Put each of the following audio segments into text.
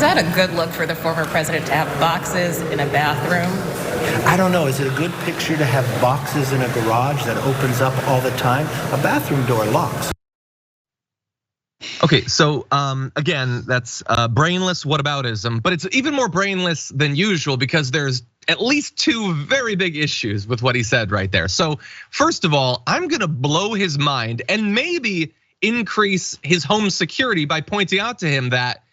that a good look for the former president to have boxes in a bathroom? I don't know. Is it a good picture to have boxes in a garage that opens up all the time? A bathroom door locks. Okay, so again, that's brainless whataboutism, but it's even more brainless than usual because there's at least two very big issues with what he said right there. So first of all, I'm gonna blow his mind and maybe increase his home security by pointing out to him that,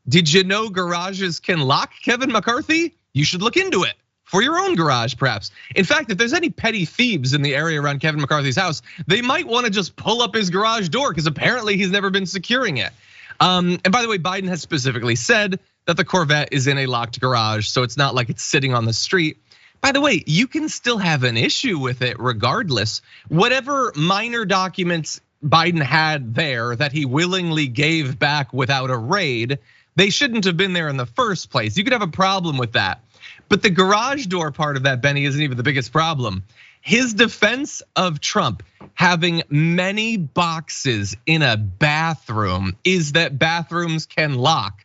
did you know garages can lock, Kevin McCarthy? You should look into it for your own garage, perhaps. In fact, if there's any petty thieves in the area around Kevin McCarthy's house, they might want to just pull up his garage door because apparently he's never been securing it. And by the way, Biden has specifically said that the Corvette is in a locked garage, so it's not like it's sitting on the street. By the way, you can still have an issue with it regardless. Whatever minor documents Biden had there that he willingly gave back without a raid, they shouldn't have been there in the first place. You could have a problem with that. But the garage door part of that, Benny, isn't even the biggest problem. His defense of Trump having many boxes in a bathroom is that bathrooms can lock.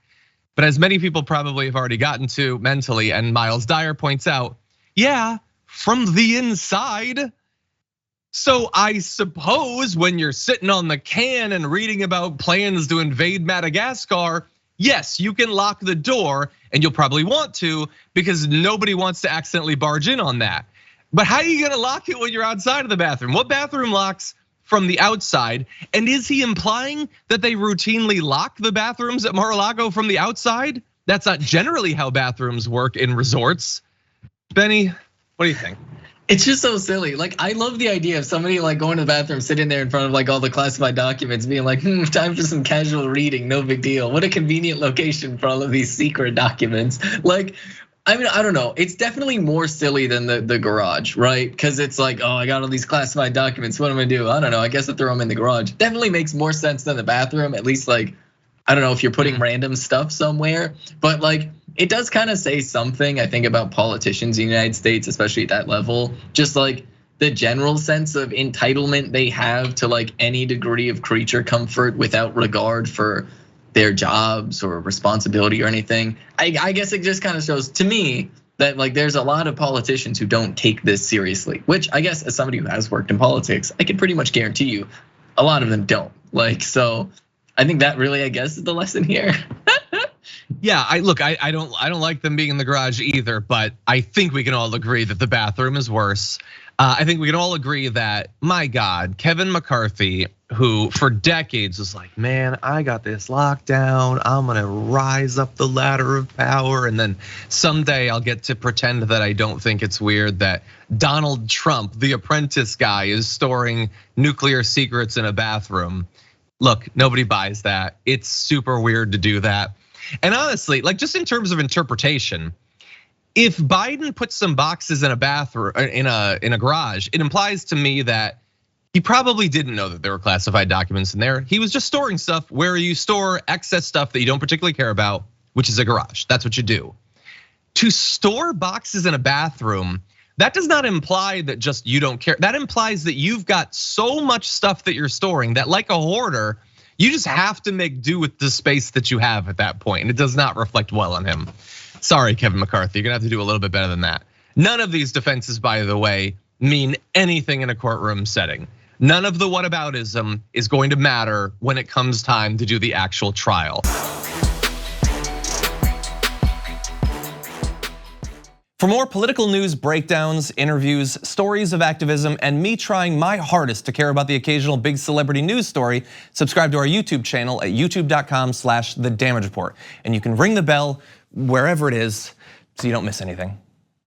But as many people probably have already gotten to mentally, and Miles Dyer points out, yeah, from the inside. So I suppose when you're sitting on the can and reading about plans to invade Madagascar, yes, you can lock the door, and you'll probably want to because nobody wants to accidentally barge in on that. But how are you gonna lock it when you're outside of the bathroom? What bathroom locks from the outside? And is he implying that they routinely lock the bathrooms at Mar-a-Lago from the outside? That's not generally how bathrooms work in resorts. Benny, what do you think? It's just so silly. Like, I love the idea of somebody like going to the bathroom, sitting there in front of like all the classified documents, being like, time for some casual reading, no big deal. What a convenient location for all of these secret documents. Like, I mean, I don't know. It's definitely more silly than the garage, right? Because it's like, oh, I got all these classified documents. What am I gonna do? I don't know. I guess I'll throw them in the garage. Definitely makes more sense than the bathroom. At least like, I don't know if you're putting random stuff somewhere, but like, it does kind of say something, I think, about politicians in the United States, especially at that level. Just like the general sense of entitlement they have to like any degree of creature comfort without regard for their jobs or responsibility or anything. I guess it just kind of shows to me that like there's a lot of politicians who don't take this seriously, which I guess as somebody who has worked in politics, I can pretty much guarantee you a lot of them don't. Like, so I think that really, I guess, is the lesson here. Yeah, I don't like them being in the garage either, but I think we can all agree that the bathroom is worse. I think we can all agree that, my God, Kevin McCarthy, who for decades was like, man, I got this locked down. I'm gonna rise up the ladder of power, and then someday I'll get to pretend that I don't think it's weird that Donald Trump, the apprentice guy, is storing nuclear secrets in a bathroom. Look, nobody buys that. It's super weird to do that. And honestly, like just in terms of interpretation, if Biden puts some boxes in a bathroom, in a garage, it implies to me that he probably didn't know that there were classified documents in there. He was just storing stuff where you store excess stuff that you don't particularly care about, which is a garage. That's what you do. To store boxes in a bathroom, that does not imply that just you don't care. That implies that you've got so much stuff that you're storing that, like a hoarder, you just have to make do with the space that you have at that point, and it does not reflect well on him. Sorry, Kevin McCarthy, you're gonna have to do a little bit better than that. None of these defenses, by the way, mean anything in a courtroom setting. None of the whataboutism is going to matter when it comes time to do the actual trial. For more political news, breakdowns, interviews, stories of activism, and me trying my hardest to care about the occasional big celebrity news story, subscribe to our YouTube channel at youtube.com/thedamagereport. And you can ring the bell wherever it is so you don't miss anything.